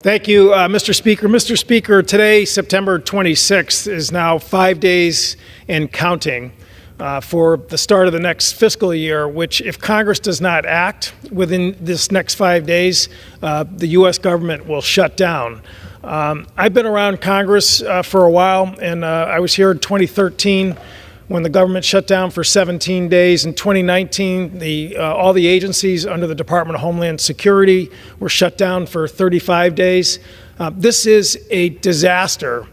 Thank you, Mr. Speaker. Mr. Speaker, today, September 26th, is now 5 days and counting for the start of the next fiscal year, which, if Congress does not act within this next 5 days, the U.S. government will shut down. I've been around Congress for a while, and I was here in 2013 when the government shut down for 17 days. In 2019, all the agencies under the Department of Homeland Security were shut down for 35 days. This is a disaster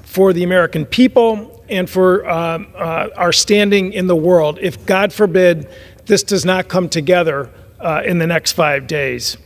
for the American people and for our standing in the world if, God forbid, this does not come together in the next 5 days.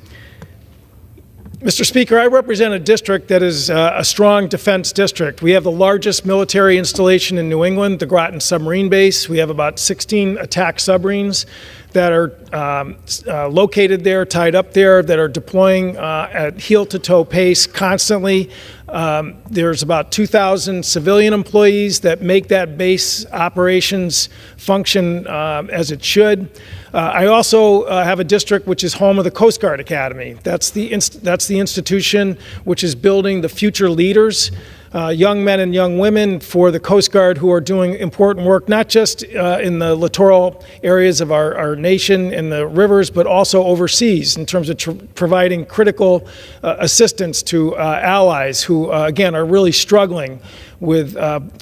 Mr. Speaker, I represent a district that is a strong defense district. We have the largest military installation in New England, the Groton Submarine Base. We have about 16 attack submarines that are located there, tied up there, that are deploying at heel-to-toe pace constantly. There's about 2,000 civilian employees that make that base operations function as it should. I also have a district which is home of the Coast Guard Academy. That's the institution which is building the future leaders, young men and young women for the Coast Guard who are doing important work, not just in the littoral areas of our nation and the rivers, but also overseas in terms of providing critical assistance to allies who, again, are really struggling with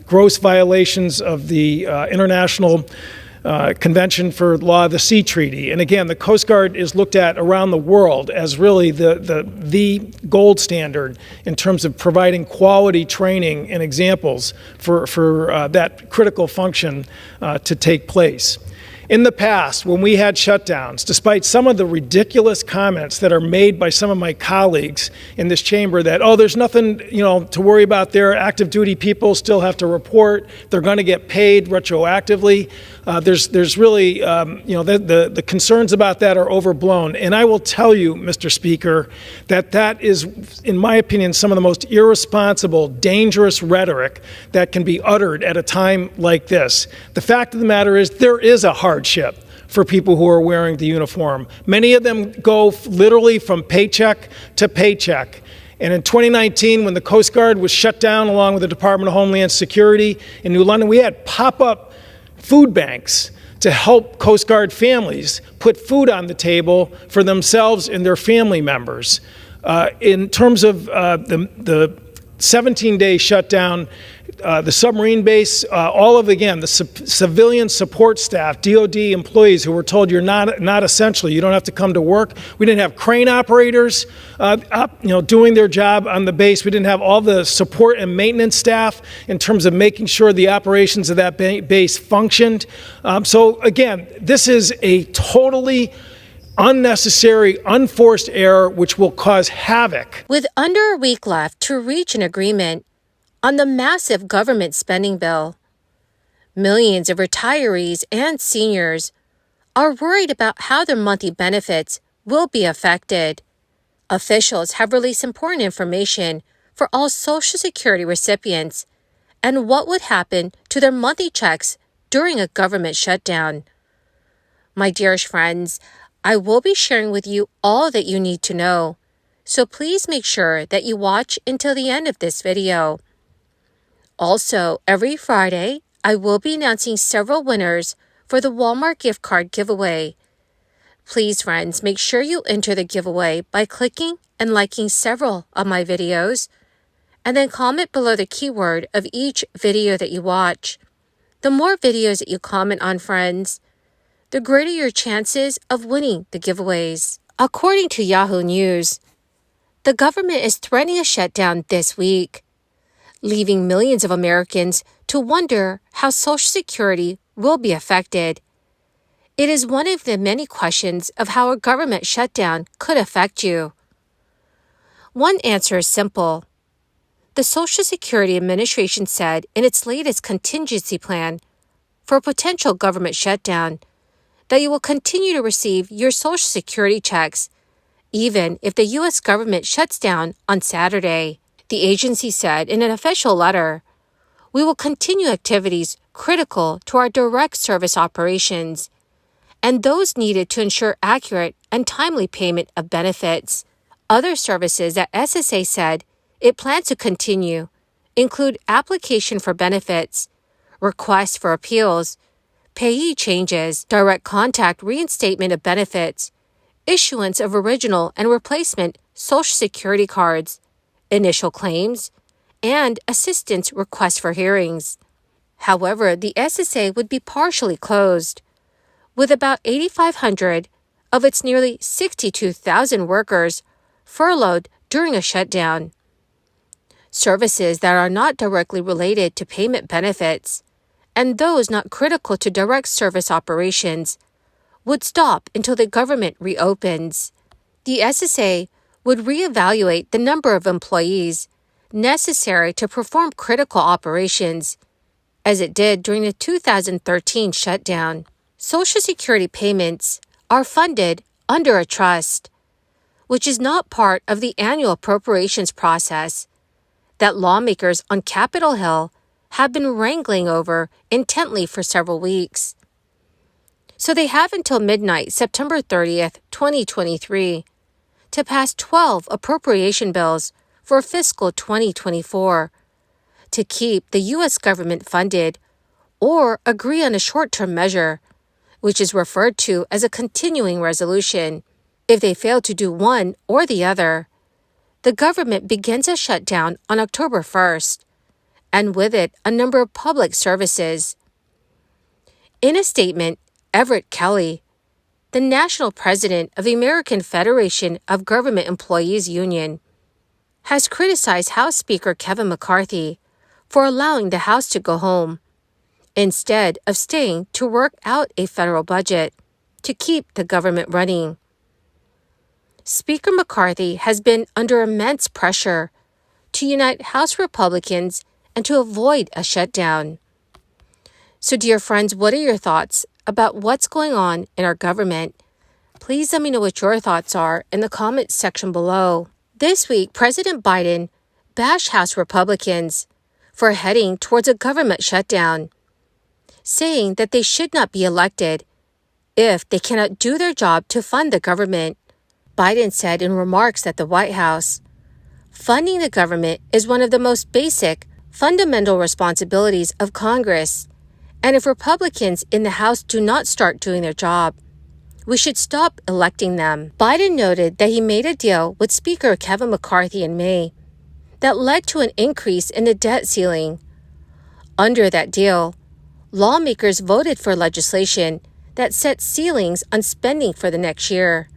gross violations of the international Convention for Law of the Sea Treaty. And again, the Coast Guard is looked at around the world as really the gold standard in terms of providing quality training and examples for that critical function to take place. In the past, when we had shutdowns, despite some of the ridiculous comments that are made by some of my colleagues in this chamber that, oh, there's nothing, to worry about there, active duty people still have to report, they're going to get paid retroactively. There's really, the concerns about that are overblown. And I will tell you, Mr. Speaker, that is, in my opinion, some of the most irresponsible, dangerous rhetoric that can be uttered at a time like this. The fact of the matter is there is a hardship for people who are wearing the uniform. Many of them go literally from paycheck to paycheck. And in 2019, when the Coast Guard was shut down along with the Department of Homeland Security in New London, we had pop-up food banks to help Coast Guard families put food on the table for themselves and their family members. In terms of the 17-day shutdown, the submarine base, all of, again, the civilian support staff, DOD employees who were told you're not essential, you don't have to come to work. We didn't have crane operators, doing their job on the base. We didn't have all the support and maintenance staff in terms of making sure the operations of that base functioned. So again, this is a totally unnecessary, unforced error which will cause havoc. With under a week left to reach an agreement on the massive government spending bill, millions of retirees and seniors are worried about how their monthly benefits will be affected. Officials have released important information for all Social Security recipients and what would happen to their monthly checks during a government shutdown. My dearest friends, I will be sharing with you all that you need to know, so please make sure that you watch until the end of this video. Also, every Friday, I will be announcing several winners for the Walmart gift card giveaway. Please, friends, make sure you enter the giveaway by clicking and liking several of my videos, and then comment below the keyword of each video that you watch. The more videos that you comment on, friends, the greater your chances of winning the giveaways. According to Yahoo News, the government is threatening a shutdown this week, leaving millions of Americans to wonder how Social Security will be affected. It is one of the many questions of how a government shutdown could affect you. One answer is simple. The Social Security Administration said in its latest contingency plan for a potential government shutdown that you will continue to receive your Social Security checks, even if the U.S. government shuts down on Saturday. The agency said in an official letter, "We will continue activities critical to our direct service operations and those needed to ensure accurate and timely payment of benefits, Other services that SSA said it plans to continue include application for benefits, requests for appeals, payee changes, direct contact reinstatement of benefits, issuance of original and replacement Social Security cards, initial claims, and assistance requests for hearings. However, the SSA would be partially closed, with about 8,500 of its nearly 62,000 workers furloughed during a shutdown. Services that are not directly related to payment benefits and those not critical to direct service operations would stop until the government reopens. The SSA would reevaluate the number of employees necessary to perform critical operations, as it did during the 2013 shutdown. Social Security payments are funded under a trust, which is not part of the annual appropriations process that lawmakers on Capitol Hill have been wrangling over intently for several weeks. So they have until midnight, September 30th, 2023, to pass 12 appropriation bills for fiscal 2024 to keep the U.S. government funded or agree on a short-term measure, which is referred to as a continuing resolution. If they fail to do one or the other, the government begins a shutdown on October 1st, and with it, a number of public services. In a statement, Everett Kelly, the national president of the American Federation of Government Employees Union, has criticized House Speaker Kevin McCarthy for allowing the House to go home, instead of staying to work out a federal budget to keep the government running. Speaker McCarthy has been under immense pressure to unite House Republicans and to avoid a shutdown. So, dear friends, what are your thoughts about what's going on in our government? Please let me know what your thoughts are in the comments section below. This week, President Biden bashed House Republicans for heading towards a government shutdown, saying that they should not be elected if they cannot do their job to fund the government. Biden said in remarks at the White House, "Funding the government is one of the most basic, fundamental responsibilities of Congress, and if Republicans in the House do not start doing their job, we should stop electing them." Biden noted that he made a deal with Speaker Kevin McCarthy in May that led to an increase in the debt ceiling. Under that deal, lawmakers voted for legislation that set ceilings on spending for the next year.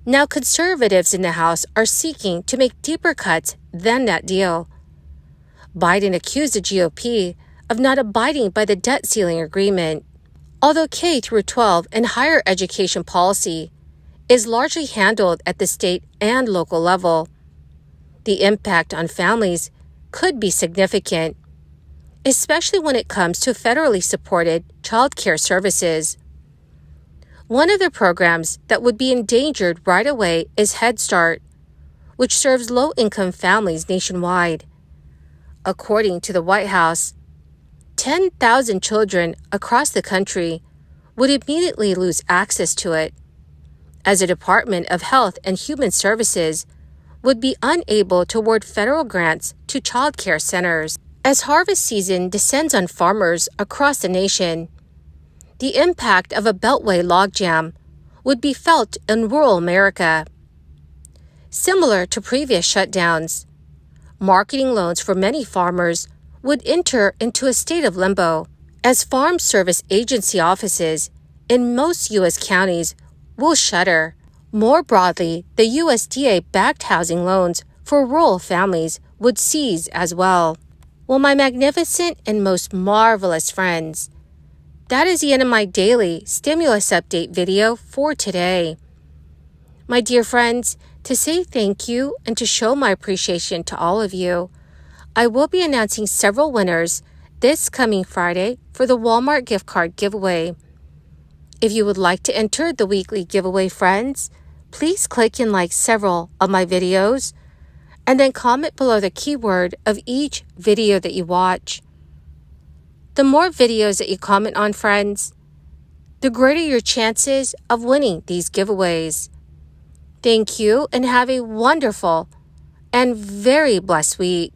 Now, conservatives in the House are seeking to make deeper cuts than that deal. Biden accused the GOP of not abiding by the debt ceiling agreement. Although K through 12 and higher education policy is largely handled at the state and local level, the impact on families could be significant, especially when it comes to federally supported child care services. One of the programs that would be endangered right away is Head Start, which serves low-income families nationwide. According to the White House, 10,000 children across the country would immediately lose access to it, as the Department of Health and Human Services would be unable to award federal grants to child care centers. As harvest season descends on farmers across the nation, the impact of a beltway logjam would be felt in rural America. Similar to previous shutdowns, marketing loans for many farmers would enter into a state of limbo, as Farm Service Agency offices in most U.S. counties will shutter. More broadly, the USDA-backed housing loans for rural families would cease as well. Well, my magnificent and most marvelous friends, that is the end of my daily stimulus update video for today. My dear friends, to say thank you and to show my appreciation to all of you, I will be announcing several winners this coming Friday for the Walmart gift card giveaway. If you would like to enter the weekly giveaway, friends, please click and like several of my videos, and then comment below the keyword of each video that you watch. The more videos that you comment on, friends, the greater your chances of winning these giveaways. Thank you and have a wonderful and very blessed week.